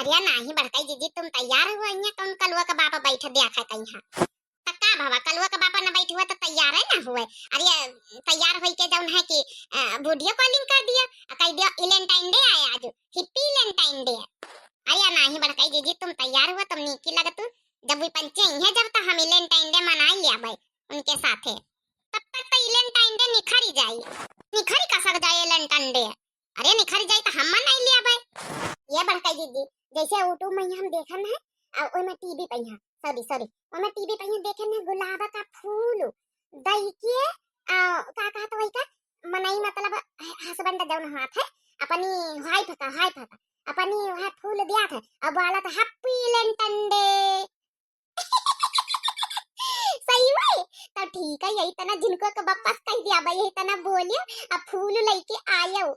अरे नाही बड़काई जीजी तुम तैयार हुआ इन्हें कौन कलुआ का बापा बैठ दिया था कहीं हाँ तक्का भावा कलुआ का बापा न बैठ हुआ तो तैयार है ना हुए अरे तैयार होई के जाऊन है कि वीडियो कॉलिंग कर दिया कह दिया वैलेंटाइन डे आया आज हैप्पी वैलेंटाइन डे अरे नहीं बड़काई जीजी तुम तैयार हुआ तुम नीकी लगत जब भी पंचे ही है जब तक हम वैलेंटाइन डे मना लिया भाई उनके साथ है तब तक तो वैलेंटाइन डे निखरी जाए निखरी का सक जाए वैलेंटाइन डे अरे निखरी जाए तो हम मना लिया भाई ये बड़काई जीजी जैसे यूट्यूब में हम देखन है और ओय में टीवी पे है सॉरी ओय में टीवी पे देखन है गुलाब का फूल दही के का कहत वही का मनई मतलब हस्बैंड जौन हाथ है अपनी वाइफ का अपनी वह फूल दिया था अब वाला था हैप्पी वैलेंटाइन डे सही में तो ठीक है यही तना जिनको का वापस कह दिया भाई यही तना बोलियो अब फूल लेके आयो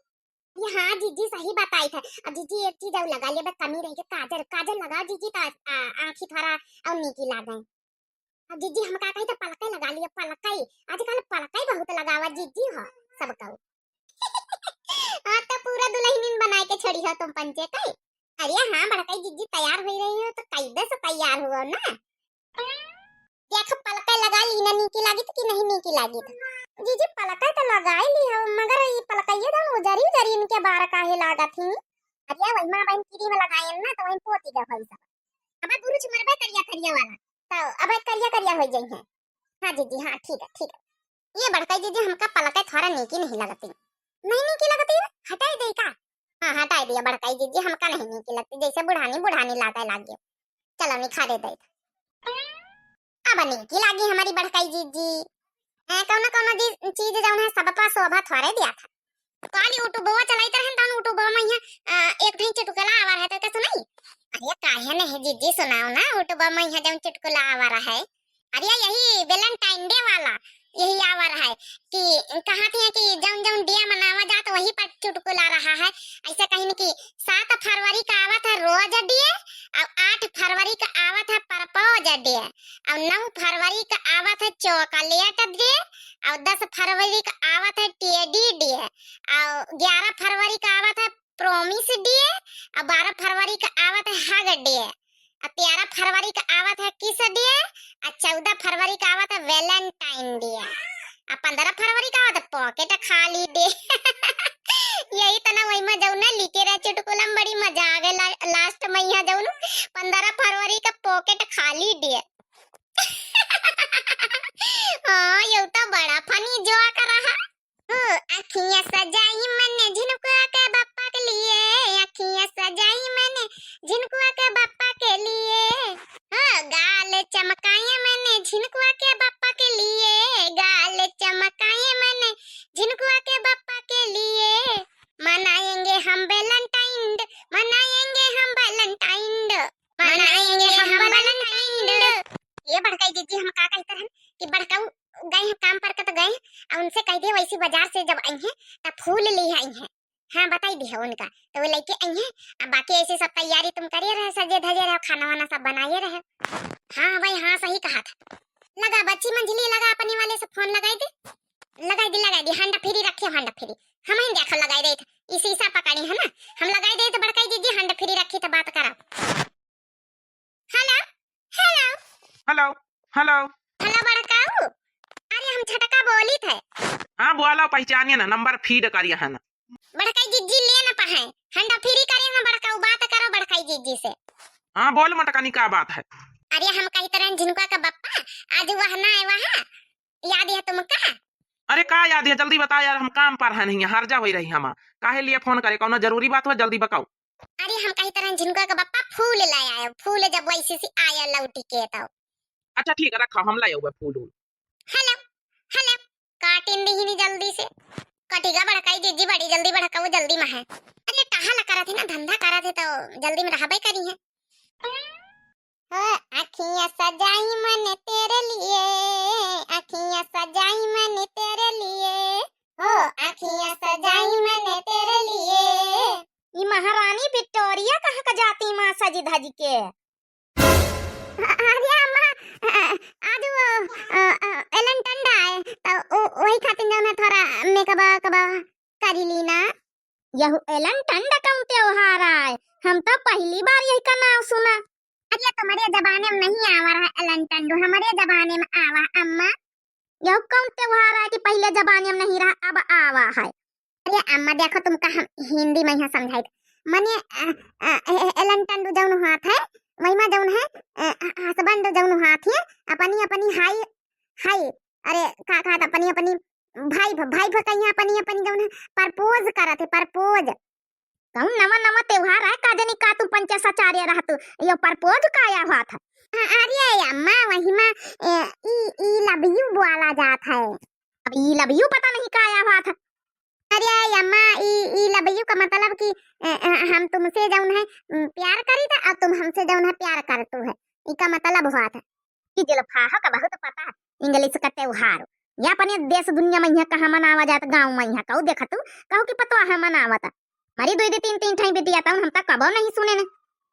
ये हाँ जीजी सही बताई था अब जीजी एक चीज और लगा लिया बस कमी रही है काजल लगा जीजी तो आंखी थोड़ा और नीकी लगा अब जीजी हम का कही तो पलकाई लगा लिया पलकाई आजकल पलकाई बहुत लगावा जीजी हो सबका हां तो पूरा दुल्हन बना के छोड़ी हो तुम पंचे कई अरे हां बड़काई जीजी तैयार हो रही हो तो कैसे से तैयार हुआ ना देखो पलकाई लगा ली ना नीकी लगी तो कि नहीं नीकी लगी तो जीजी पलकाई तो लगा ही ली हो मगर ये पलकाई तो उजरी इनके बार काहे लागा थी अरे वही मां बहन कीड़ी में लगाए ना तो वही पोती का भाई सब अब बुरुच मरबे करिया वाला तो अब करिया हो जाई है हां जीजी हां ठीक है ये बड़काई जीजी हमका पलकाई थोड़ा नीकी नहीं लगती हटाई दे का हां हटाई दिया बड़काई जीजी हमका नहीं नीकी लगती जैसे बुढ़ानी लागे लागे चलो निखा दे अब नीकी लागी हमारी बड़काई जीजी कौन चीज जौन है सब पर शोभा थोड़े दिया था कॉल यूट्यूबवा चलाइत रहन तन यूट्यूबवा में यहाँ एक ढंग चुटकुला आवा है तो सुनाई अरे काहे नहीं जीजी सुनाओ ना यूट्यूबवा में यहाँ जौन चुटकुला आवा है अरे यही वैलेंटाइन डे वाला यही आवा रहा है कि कहा थी कि जौन जौन डे मनावा जात वही पर चुटकुला रहा है ऐसा कहीं कि 7 फरवरी का आवा था रोज डे और 8 फरवरी का आवा था परपोज डे और 9 फरवरी का आवा था चॉकलेट डे और 10 फरवरी का आवा था टेडी डे और 11 फरवरी का आवा था प्रॉमिस डे और 12 फरवरी का आवा था हग डे और 13 फरवरी का आवा था किस डे और 14 फरवरी का आवा था वैलेंटाइन डे और 15 फरवरी का आवा था पॉकेट खाली डे यही तना वही में जाऊँ ना लिखे रहे चुटकुला बड़ी मजा आ गई लास्ट में यहाँ जाऊँ 15 फरवरी का पॉकेट खाली डे हाँ ये तो बड़ा फनी जोक रहा अखियां सजाई मैंने झिनकुआ के बापा के लिए अखियां सजाई मैंने झिनकुआ के बापा के लिए गाल चमकाए मैंने झिनकुआ के बापा के लिए गाल चमकाए मैंने झिनकुआ के बापा के लिए मनाएंगे हम वैलेंटाइन ये बड़काई जीजी हम का कहते हैं कि बड़काऊ गए हैं काम पर तो गए और उनसे कह दिए वैसी बाजार से जब आई हैं तब फूल ले आई हैं हाँ बताई दी है उनका तो वो लेके आई हैं अब बाकी ऐसी सब तैयारी तुम करिए रहे सजे धजे रहे खाना वाना सब बनाइए रहे हाँ भाई हाँ सही कहा था लगा बच्ची मंझली लगा अपने वाले से फोन लगाई दी हंडा फ्री रखे हंडा फ्री हम ही देखो लगाई दे इस शीशा पकड़ी है ना हम लगाई दे तो बड़काई जीजी हंडा फ्री रखी तो बात करा hello hello hello hello hello बड़काऊ अरे हम झटका बोली थे हाँ बोला पहचानिए ना नंबर फीड करिए है ना बड़काई जीजी ले ना पाए हंडा फ्री करे ना बड़काऊ बात करो बड़काई जीजी से हाँ बोल मटकानी क्या बात है अरे हम कही तरह झिनकुआ का बप्पा आज वह ना है वहाँ याद है तुमका अरे का याद है जल्दी बता यार हम काम पर है नहीं हर जा हो रही हम काहे लिए फोन करे कौन जरूरी बात हो जल्दी बताओ अरे हम कही तरह झिनकुआ का बप्पा फूल ले आया फूल जब वैसे से आया लौटी के तो अच्छा ठीक है रखो हम लाए हुए फूल हेलो हेलो काटिन दी नहीं जल्दी से कटिगा बड़काई जीजी बड़ी जल्दी बड़काऊ जल्दी में है अरे कहाँ लगा रहे थे ना धंधा करा थे तो जल्दी में रहबे करी है अखियां सजाई मैंने तेरे लिए अखियां सजाई मैंने तेरे लिए अखियां सजाई मैंने तेरे लिए ये महारानी विक्टोरिया कहाँ का जाती माँ सजी धजी के अरे अम्मा आज वो एलेंटन आए तो वही खातिर जो ना थोड़ा मेकअप करी ली ना यह एलेंटन का त्योहार आए हम तो पहली बार यही का नाम सुना। अरे तुम्हारे जमाने में नहीं आवा रहा एलन टंडू, हमारे जमाने में आवा। अम्मा यह कौन त्योहार है कि पहले जमाने में नहीं रहा अब आवा है? अरे अम्मा देखो तुमका हम हिंदी में यहाँ समझाई मने एलन टंडू जौन हाथ है वही में जौन है हसबैंड जौन हाथ है अपनी अपनी हाई हाई अरे का अपनी अपनी भाई कहीं अपनी अपनी जौन है प्रपोज करत है प्रपोज। कहूं नवा नवा त्योहार है का जनी का तू पंचाचार्य रह तू ये प्रपोज काया हुआ था। अरे अम्मा वही में ई लव यू बोला जात है। अब ई लव यू पता नहीं काया हुआ था। अरे अम्मा ई लव यू का मतलब कि हम तुमसे जौन है प्यार करी था और तुम हमसे जौन है प्यार करतू है इसका मतलब हुआ था। कि जलफाहा का बहुत पता है इंग्लिश का त्योहार या अपने देश दुनिया में यहाँ कहाँ मनावा जाता गाँव में यहाँ कहू देखा तू कहू कि पता है मनावा था मारी दो तीन तीन ठाई बिटिया था हम तक कबो नहीं सुने ने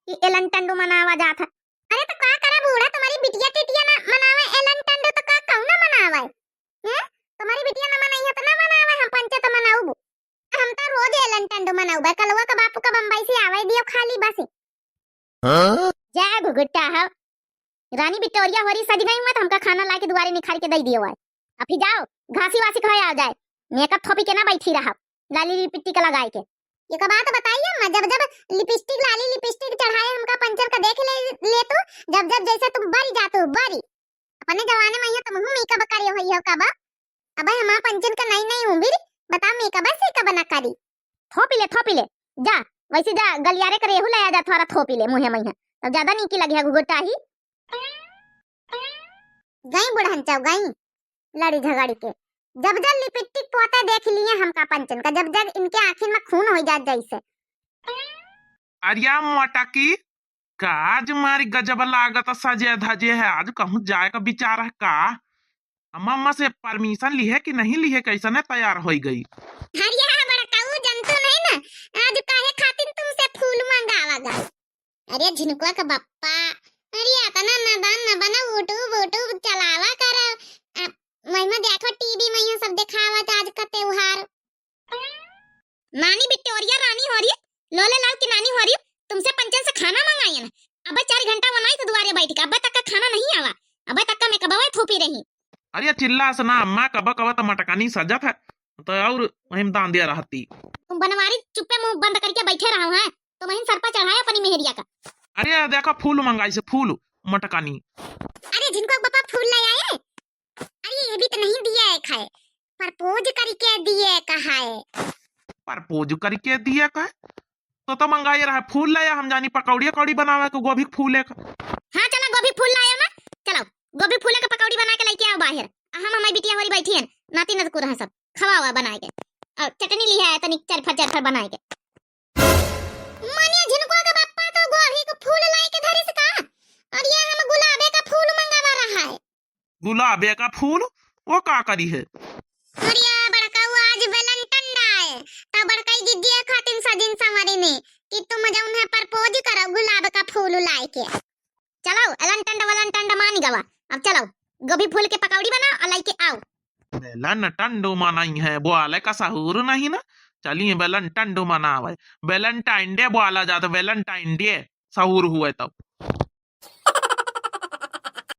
कि एलन टंडू मनावा जाता। अरे तो का करा बूढ़ा तुम्हारी बिटिया टिटिया ना मनावे एलन टंडू तो का कहू ना मनावे हैं तुम्हारी बिटिया ना मनाई है तो ना मनावे हम पंचे तो मनाऊ हम तो रोज एलन टंडू मनाऊ बे कलवा का बापू का बम्बई से आवे दियो खाली बस जय घुगुट्टा है रानी विक्टोरिया होरी सज गई मत हमका खाना लाके दुआरे निखार के दे दियो है। अभी जाओ घासी वासी खाए आ जाए मेकअप थोपी के ना बैठी रहा लाली लिपस्टिक लगाए के। ये का बात बताइए मैं जब जब लिपस्टिक लाली लिपस्टिक चढ़ाए हमका पंचर का देख ले तो जब जब जैसे तुम बरी जाते हो बरी अपने जमाने में यहाँ तुम मेकअप करे हो कब अब हमारा पंचर का नहीं हूँ भी बता मेकअप से कब ना करी थोपी ले जा वैसे जा गलियारे करे हो ले आ जा थोड़ा थोपी ले मुहे में तब ज्यादा नीकी लगी है गुगुटा ही गई बुढ़न चाव गई लड़ी झगड़ी के जब जब लिपस्टिक पोता देख लिए हमका पंचन का जब जब इनके आँखिन में खून हो जात जैसे। अरिया मोटकी का आज मारी गजब लागत सजे धजे है आज कहूँ जाए का विचार है का अम्मा से परमिशन ली है कि नहीं ली है कैसे तैयार हो गई। हरिया बड़काऊ जनतो नहीं ना आज काहे खातिर तुमसे फूल मंगावा गए। अरे झिनकुआ का बप्पा अरे आता ना दान न बना यूट्यूब चलावा कर वही में देखो टीवी में ये सब दिखावा आज का त्योहार। नानी विक्टोरिया रानी हो रही लोले लाल की नानी हो रही तुमसे पंचन से खाना मंगाई है ना अब 4 घंटा बनाई तो दुआरे बैठ के अब तक का खाना नहीं आवा अब तक का मैं कबवा थोपी रही। अरे चिल्ला से ना अम्मा कब तो मटकानी सजत है तो और वहीं दान दिया रहती तुम बनवारी चुप्पे मुंह बंद करके बैठे रहो हैं तो वहीं सर पर चढ़ाया अपनी मेहरिया का। अरे देखो फूल मंगाई से फूल मटकानी। अरे जिनको पापा फूल ले आए अरे ये भी तो नहीं दिया है खाए प्रपोज करके दिए कहा है प्रपोज करके दिए का तो मंगाई रहा फूल लाया हम जानी पकौड़ी कौड़ी बनावे को गोभी फूल है। हाँ चला गोभी फूल लाया ना चलो गोभी फूल का पकौड़ी बना के लेके आओ बाहर हम हमारी बिटिया वाली बैठी है नाती नजकुर है सब खवा हुआ बनाए के और चटनी ली है तनिक चरफर बनाए के मानिया झिनकुआ का बापा तो गोभी को फूल लाए के धरी से कहा और ये हम गुलाबे का फूल मंगावा रहा है। गुलाबे का फूल वो का करी है अरे बड़का आज वेलेंटाइन डे है तब बड़काई जिद्दी खातिन सजिन संवरी ने कि तुम जौन है प्रपोज करो गुलाब का फूल लाए के चलो वेलेंटाइन मान गवा अब चलो गोभी फूल के पकौड़ी बनाओ और लेके आओ। वेलेंटाइन मनाई है बोले का सहूर नहीं ना चलिए वेलेंटाइन मनावे वेलेंटाइन डे बोला जाता वेलेंटाइन डे सहूर हुए तब